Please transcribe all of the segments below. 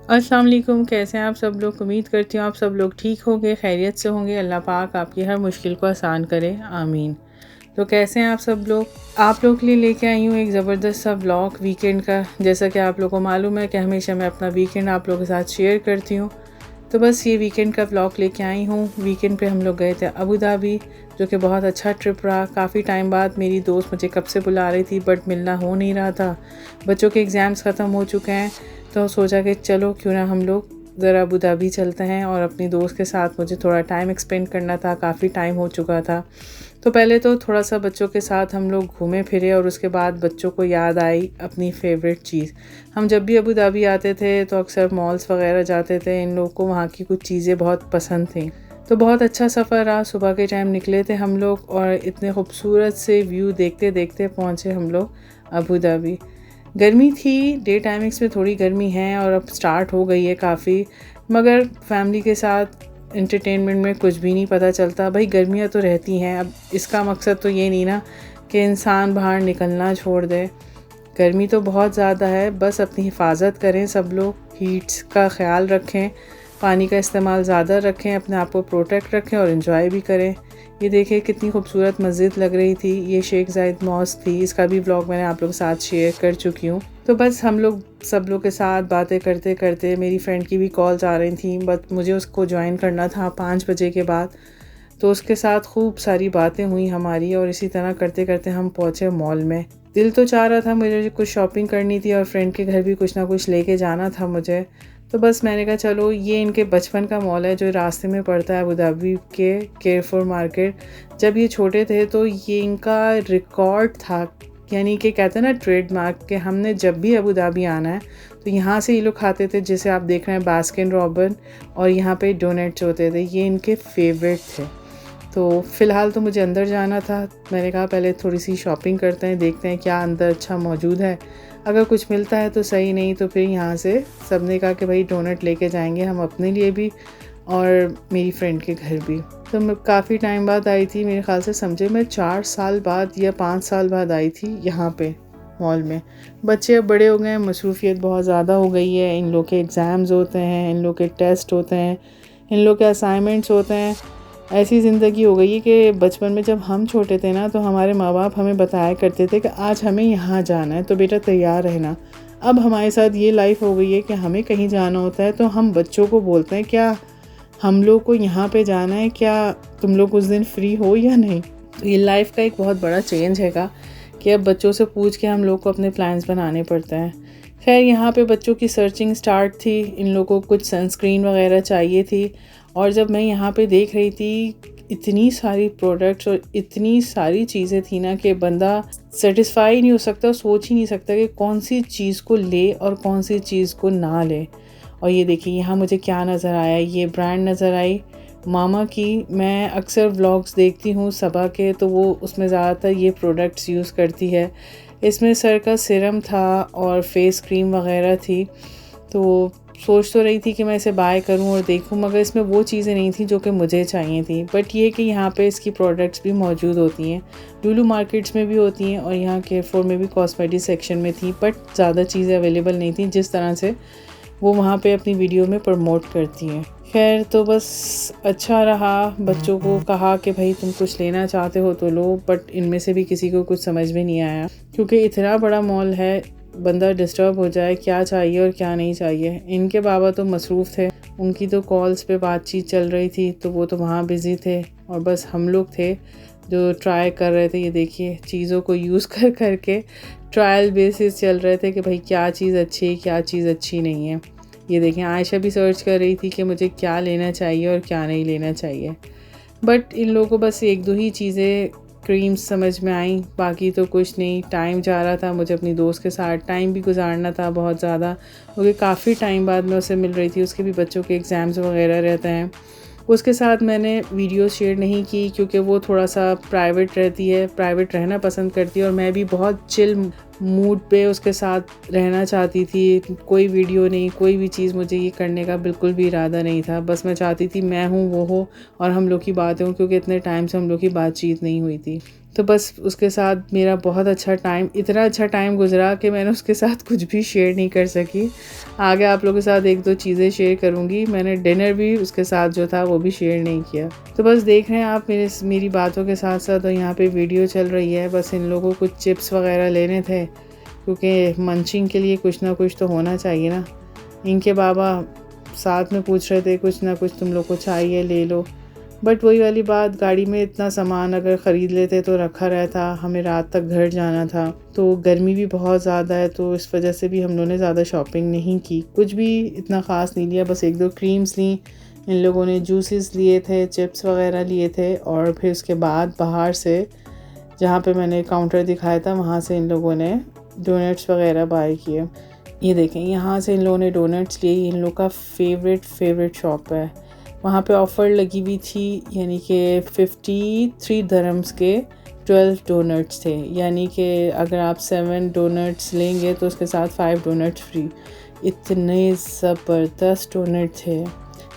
अस्सलाम वालेकुम। कैसे हैं आप सब लोग? उम्मीद करती हूँ आप सब लोग ठीक होंगे, खैरियत से होंगे। अल्लाह पाक आपकी हर मुश्किल को आसान करे, आमीन। तो कैसे हैं आप सब लोग? आप लोग के लिए लेके आई हूँ एक ज़बरदस्त सा व्लॉग वीकेंड का। जैसा कि आप लोगों को मालूम है कि हमेशा मैं अपना वीकेंड आप लोगों के साथ शेयर करती हूँ, तो बस ये वीकेंड का व्लॉग लेके आई हूँ। वीकेंड पे हम लोग गए थे अबू धाबी, जो कि बहुत अच्छा ट्रिप रहा। काफ़ी टाइम बाद मेरी दोस्त मुझे कब से बुला रही थी, बट मिलना हो नहीं रहा था। बच्चों के एग्ज़ाम्स ख़त्म हो चुके हैं, तो सोचा कि चलो क्यों ना हम लोग ज़रा अबू धाबी चलते हैं। और अपनी दोस्त के साथ मुझे थोड़ा टाइम एक्सपेंड करना था, काफ़ी टाइम हो चुका था। तो पहले तो थोड़ा सा बच्चों के साथ हम लोग घूमे फिरे, और उसके बाद बच्चों को याद आई अपनी फ़ेवरेट चीज़। हम जब भी अबू धाबी आते थे तो अक्सर मॉल्स वगैरह जाते थे। इन लोगों को वहाँ की कुछ चीज़ें बहुत पसंद थी। तो बहुत अच्छा सफ़र रहा। सुबह के टाइम निकले थे हम लोग, और इतने खूबसूरत से व्यू देखते देखते पहुँचे हम लोग अबू धाबी। गर्मी थी, डे टाइमिंग्स में थोड़ी गर्मी है, और अब स्टार्ट हो गई है काफ़ी। मगर फैमिली के साथ एंटरटेनमेंट में कुछ भी नहीं पता चलता। भाई गर्मियाँ तो रहती हैं, अब इसका मकसद तो ये नहीं ना कि इंसान बाहर निकलना छोड़ दे। गर्मी तो बहुत ज़्यादा है, बस अपनी हिफाजत करें सब लोग, हीट्स का ख्याल रखें, पानी का इस्तेमाल ज़्यादा रखें, अपने आप को प्रोटेक्ट रखें और इन्जॉय भी करें। ये देखिए कितनी खूबसूरत मस्जिद लग रही थी। ये शेख ज़ायद मॉस्क थी, इसका भी व्लॉग मैंने आप लोगों के साथ शेयर कर चुकी हूँ। तो बस हम लोग सब लोग के साथ बातें करते करते, मेरी फ्रेंड की भी कॉल्स आ रही थी, बट मुझे उसको ज्वाइन करना था 5 बजे के बाद। तो उसके साथ खूब सारी बातें हुई हमारी, और इसी तरह करते करते हम पहुँचे मॉल में। दिल तो चाह रहा था मुझे कुछ शॉपिंग करनी थी, और फ्रेंड के घर भी कुछ ना कुछ लेके जाना था मुझे। तो बस मैंने कहा चलो, ये इनके बचपन का मॉल है जो रास्ते में पड़ता है अबू धाबी के केयरफुल मार्केट। जब ये छोटे थे तो ये इनका रिकॉर्ड था, यानी कि कहते हैं ना ट्रेडमार्क, के हमने जब भी अबू धाबी आना है तो यहाँ से ये लोग खाते थे। जैसे आप देख रहे हैं बास्किन रॉबिन, और यहाँ पे डोनट्स होते थे, ये इनके फेवरेट थे। तो फ़िलहाल तो मुझे अंदर जाना था। मैंने कहा पहले थोड़ी सी शॉपिंग करते हैं, देखते हैं क्या अंदर अच्छा मौजूद है। अगर कुछ मिलता है तो सही, नहीं तो फिर यहाँ से सब ने कहा कि भाई डोनट लेके जाएंगे हम अपने लिए भी और मेरी फ्रेंड के घर भी। तो मैं काफ़ी टाइम बाद आई थी, मेरे ख़्याल से समझे मैं 4 साल बाद या 5 साल बाद आई थी यहाँ पे मॉल में। बच्चे अब बड़े हो गए हैं, मसरूफ़ियत बहुत ज़्यादा हो गई है। इन लोग के एग्ज़ाम्स होते हैं, इन लोग के टेस्ट होते हैं, इन लोग के असाइनमेंट्स होते हैं। ऐसी ज़िंदगी हो गई है कि बचपन में जब हम छोटे थे ना, तो हमारे माँ बाप हमें बताया करते थे कि आज हमें यहाँ जाना है तो बेटा तैयार रहना। अब हमारे साथ ये लाइफ हो गई है कि हमें कहीं जाना होता है तो हम बच्चों को बोलते हैं क्या हम लोग को यहाँ पे जाना है, क्या तुम लोग उस दिन फ्री हो या नहीं। तो ये लाइफ का एक बहुत बड़ा चेंज हैगा कि अब बच्चों से पूछ के हम लोग को अपने प्लान्स बनाने पड़ते हैं। खैर यहाँ पे बच्चों की सर्चिंग स्टार्ट थी। इन लोगों को कुछ सनस्क्रीन वगैरह चाहिए थी, और जब मैं यहाँ पे देख रही थी इतनी सारी प्रोडक्ट्स और इतनी सारी चीज़ें थी ना कि बंदा सेटिस्फाई नहीं हो सकता, सोच ही नहीं सकता कि कौन सी चीज़ को ले और कौन सी चीज़ को ना ले। और ये देखिए यहाँ मुझे क्या नज़र आया, ये ब्रांड नज़र आई मामा की। मैं अक्सर व्लॉग्स देखती हूँ सबा के, तो वो उसमें ज़्यादातर ये प्रोडक्ट्स यूज़ करती है। इसमें सर का सिरम था और फेस क्रीम वगैरह थी। तो सोच तो रही थी कि मैं इसे बाय करूं और देखूं, मगर इसमें वो चीज़ें नहीं थी जो कि मुझे चाहिए थी। बट ये कि यहाँ पे इसकी प्रोडक्ट्स भी मौजूद होती हैं, लुलु मार्केट्स में भी होती हैं, और यहाँ केयरफॉर में भी कॉस्मेटिक सेक्शन में थी, बट ज़्यादा चीज़ें अवेलेबल नहीं थी जिस तरह से वो वहाँ पे अपनी वीडियो में प्रमोट करती हैं। खैर तो बस अच्छा रहा। बच्चों को कहा कि भाई तुम कुछ लेना चाहते हो तो लो, बट इनमें से भी किसी को कुछ समझ में नहीं आया, क्योंकि इतना बड़ा मॉल है, बंदा डिस्टर्ब हो जाए क्या चाहिए और क्या नहीं चाहिए। इनके बाबा तो मसरूफ़ थे, उनकी तो कॉल्स पे बातचीत चल रही थी, तो वो तो वहाँ बिज़ी थे, और बस हम लोग थे जो ट्राई कर रहे थे। ये देखिए चीज़ों को यूज़ कर करके ट्रायल बेसिस चल रहे थे कि भाई क्या चीज़ अच्छी है, क्या चीज़ अच्छी नहीं है। ये देखिए आयशा भी सर्च कर रही थी कि मुझे क्या लेना चाहिए और क्या नहीं लेना चाहिए। बट इन लोगों को बस एक दो ही चीज़ें क्रीम्स समझ में आई, बाकी तो कुछ नहीं। टाइम जा रहा था, मुझे अपनी दोस्त के साथ टाइम भी गुजारना था बहुत ज़्यादा, क्योंकि काफ़ी टाइम बाद मैं उससे मिल रही थी। उसके भी बच्चों के एग्ज़ाम्स वगैरह रहते हैं। उसके साथ मैंने वीडियो शेयर नहीं की क्योंकि वो थोड़ा सा प्राइवेट रहती है, प्राइवेट रहना पसंद करती है, और मैं भी बहुत चिल मूड पे उसके साथ रहना चाहती थी। कोई वीडियो नहीं, कोई भी चीज़ मुझे ये करने का बिल्कुल भी इरादा नहीं था। बस मैं चाहती थी मैं हूँ वो हो और हम लोग की बातें हों, क्योंकि इतने टाइम से हम लोग की बातचीत नहीं हुई थी। तो बस उसके साथ मेरा बहुत अच्छा टाइम, इतना अच्छा टाइम गुजरा कि मैंने उसके साथ कुछ भी शेयर नहीं कर सकी। आगे आप लोगों के साथ एक दो चीज़ें शेयर करूँगी। मैंने डिनर भी उसके साथ जो था वो भी शेयर नहीं किया। तो बस देख रहे हैं आप मेरी बातों के साथ साथ, और यहाँ पे वीडियो चल रही है। बस इन लोगों को कुछ चिप्स वगैरह लेने थे, क्योंकि मंचिंग के लिए कुछ ना कुछ तो होना चाहिए ना। इनके बाबा साथ में पूछ रहे थे कुछ ना कुछ तुम लोग को चाहिए ले लो, बट वही वाली बात, गाड़ी में इतना सामान अगर ख़रीद लेते तो रखा रहता। हमें रात तक घर जाना था, तो गर्मी भी बहुत ज़्यादा है, तो इस वजह से भी हम लोगों ने ज़्यादा शॉपिंग नहीं की। कुछ भी इतना ख़ास नहीं लिया, बस एक दो क्रीम्स ली, इन लोगों ने जूसेस लिए थे, चिप्स वगैरह लिए थे, और फिर उसके बाद बाहर से जहाँ पे मैंने काउंटर दिखाया था वहाँ से इन लोगों ने डोनट्स वगैरह बाय किए। ये देखें, यहाँ से इन लोगों ने डोनट्स लिए। इन लोग का फेवरेट शॉप है। वहाँ पे ऑफ़र लगी हुई थी, यानी कि 53 दिरहम्स के 12 डोनट्स थे, यानी कि अगर आप 7 डोनट्स लेंगे तो उसके साथ 5 डोनट्स फ्री। इतने ज़बरदस्त डोनट थे।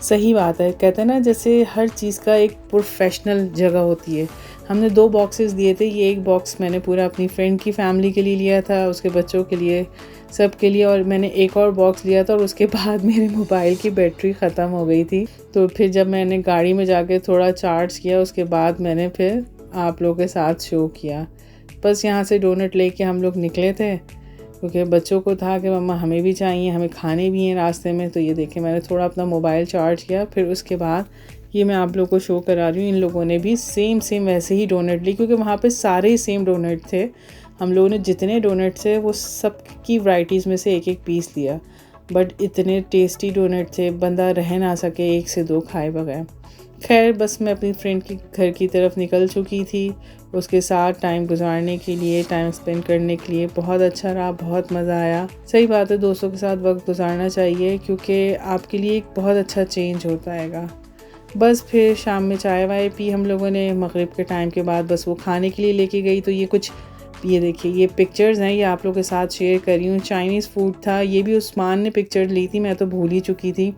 सही बात है, कहते हैं ना जैसे हर चीज़ का एक प्रोफेशनल जगह होती है। हमने 2 बॉक्सेस दिए थे, ये एक बॉक्स मैंने पूरा अपनी फ्रेंड की फैमिली के लिए लिया था, उसके बच्चों के लिए, सब के लिए, और मैंने एक और बॉक्स लिया था। और उसके बाद मेरे मोबाइल की बैटरी ख़त्म हो गई थी, तो फिर जब मैंने गाड़ी में जाके थोड़ा चार्ज किया, उसके बाद मैंने फिर आप लोगों के साथ शो किया। बस यहाँ से डोनट लेके हम लोग निकले थे, क्योंकि बच्चों को था कि मम्मा हमें भी चाहिए, हमें खाने भी हैं रास्ते में। तो ये देखें, मैंने थोड़ा अपना मोबाइल चार्ज किया, फिर उसके बाद ये मैं आप लोगों को शो करा रही हूँ। इन लोगों ने भी सेम वैसे ही डोनट ली, क्योंकि वहाँ पे सारे ही सेम डोनट थे। हम लोगों ने जितने डोनट थे वो सब की वैराइटीज़ में से एक एक पीस लिया, बट इतने टेस्टी डोनट थे, बंदा रह ना सके एक से दो खाए बगैर। खैर, बस मैं अपनी फ्रेंड के घर की तरफ निकल चुकी थी, उसके साथ टाइम गुजारने के लिए, टाइम स्पेंड करने के लिए। बहुत अच्छा रहा, बहुत मज़ा आया। सही बात है, दोस्तों के साथ वक्त गुजारना चाहिए, क्योंकि आपके लिए एक बहुत अच्छा चेंज होता हैगा। बस फिर शाम में चाय वाय पी हम लोगों ने, मगरिब के टाइम के बाद बस वो खाने के लिए लेके गई। तो ये देखिए, ये पिक्चर्स हैं, ये आप लोगों के साथ शेयर कर रही हूँ। चाइनीज़ फूड था, ये भी उस्मान ने पिक्चर ली थी, मैं तो भूल ही चुकी थी।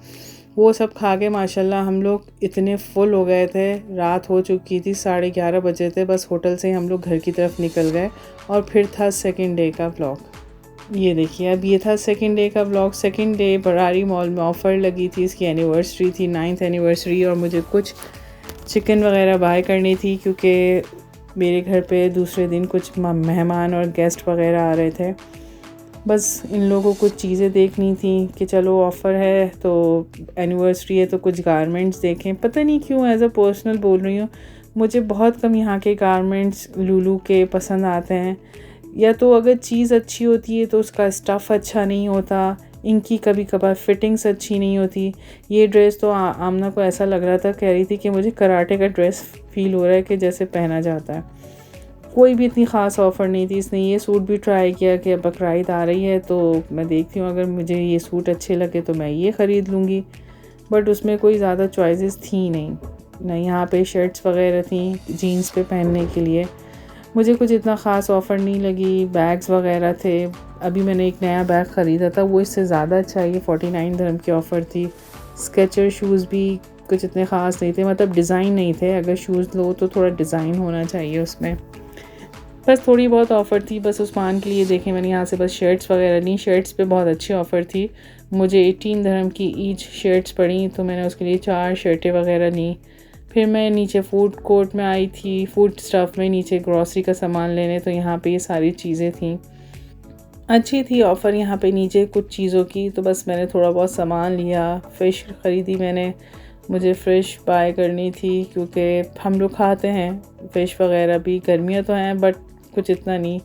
वो सब खा के माशाल्लाह हम लोग इतने फुल हो गए थे, रात हो चुकी थी, 11:30 बजे थे। बस होटल से हम लोग घर की तरफ निकल गए, और फिर था सेकंड डे का व्लॉग। ये देखिए, अब ये था सेकंड डे का vlog. Second day Barari mall में ऑफ़र लगी थी, इसकी एनिवर्सरी थी, 9th एनिवर्सरी, और मुझे कुछ चिकन वगैरह बाय करनी थी, क्योंकि मेरे घर पे दूसरे दिन कुछ मेहमान और गेस्ट वगैरह आ रहे थे। बस इन लोगों को कुछ चीज़ें देखनी थी कि चलो ऑफ़र है तो एनिवर्सरी है तो कुछ गारमेंट्स देखें। पता नहीं क्यों एज़ अ पर्सनल बोल रही हूँ, मुझे बहुत कम यहाँ के गारमेंट्स लुलू के पसंद आते हैं। या तो अगर चीज़ अच्छी होती है तो उसका स्टफ़ अच्छा नहीं होता, इनकी कभी कभार फिटिंग्स अच्छी नहीं होती। ये ड्रेस तो आमना को ऐसा लग रहा था, कह रही थी कि मुझे कराटे का ड्रेस फ़ील हो रहा है कि जैसे पहना जाता है। कोई भी इतनी ख़ास ऑफ़र नहीं थी। इसने ये सूट भी ट्राई किया कि अब बकरीद आ रही है तो मैं देखती हूँ, अगर मुझे ये सूट अच्छे लगे तो मैं ये ख़रीद लूँगी, बट उसमें कोई ज़्यादा चॉइसेस थी नहीं। यहाँ पे शर्ट्स वगैरह थी जीन्स पे पहनने के लिए। मुझे कुछ इतना ख़ास ऑफ़र नहीं लगी। बैग्स वगैरह थे, अभी मैंने एक नया बैग ख़रीदा था, वो इससे ज़्यादा अच्छा है, ये 49 दिरहम की ऑफ़र थी। स्केचर शूज़ भी कुछ इतने ख़ास नहीं थे, मतलब डिज़ाइन नहीं थे। अगर शूज़ लो तो थोड़ा डिज़ाइन होना चाहिए उसमें। बस थोड़ी बहुत ऑफ़र थी, बस उस्मान के लिए देखें मैंने यहाँ से बस शर्ट्स वगैरह ली। शर्ट्स पे बहुत अच्छी ऑफ़र थी, मुझे 18 दिरहम की ईच शर्ट्स पड़ी, तो मैंने उसके लिए 4 शर्टें वगैरह ली। फिर मैं नीचे फूड कोर्ट में आई थी, फूड स्टफ़ में नीचे ग्रॉसरी का सामान लेने, तो यहाँ पे ये सारी चीज़ें थी। अच्छी थी ऑफ़र यहाँ पे नीचे कुछ चीज़ों की, तो बस मैंने थोड़ा बहुत सामान लिया। फ़िश ख़रीदी मैंने, मुझे फ़िश बाय करनी थी, क्योंकि हम लोग खाते हैं फ़िश वगैरह भी। गर्मियाँ तो हैं बट कुछ इतना नहीं,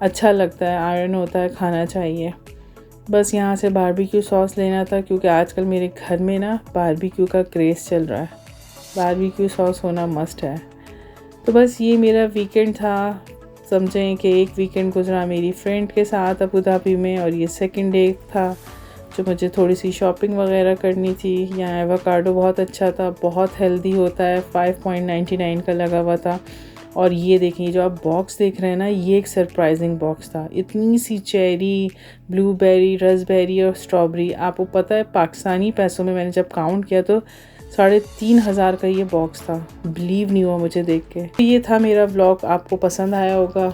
अच्छा लगता है, आयरन होता है, खाना चाहिए। बस यहाँ से बारबेक्यू सॉस लेना था, क्योंकि आजकल मेरे घर में ना बारबेक्यू का क्रेज़ चल रहा है, बारबेक्यू सॉस होना मस्ट है। तो बस ये मेरा वीकेंड था। समझें कि एक वीकेंड गुजरा मेरी फ्रेंड के साथ अबू धाबी में, और ये सेकंड डे था जो मुझे थोड़ी सी शॉपिंग वगैरह करनी थी। यहाँ एवोकाडो बहुत अच्छा था, बहुत हेल्दी होता है, 5.99 का लगा हुआ था। और ये देखिए, जो आप बॉक्स देख रहे हैं ना, ये एक सरप्राइजिंग बॉक्स था। इतनी सी चेरी, ब्लूबेरी, रसबेरी और स्ट्रॉबेरी। आपको पता है पाकिस्तानी पैसों में मैंने जब काउंट किया तो 3,500 का ये बॉक्स था। बिलीव नहीं हुआ मुझे देख के। ये था मेरा व्लॉग, आपको पसंद आया होगा।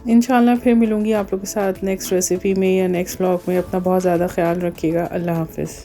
इंशाल्लाह फिर मिलूँगी आप लोगों के साथ नेक्स्ट रेसिपी में या नेक्स्ट व्लॉग में। अपना बहुत ज़्यादा ख्याल रखिएगा। अल्लाह हाफ़िज़।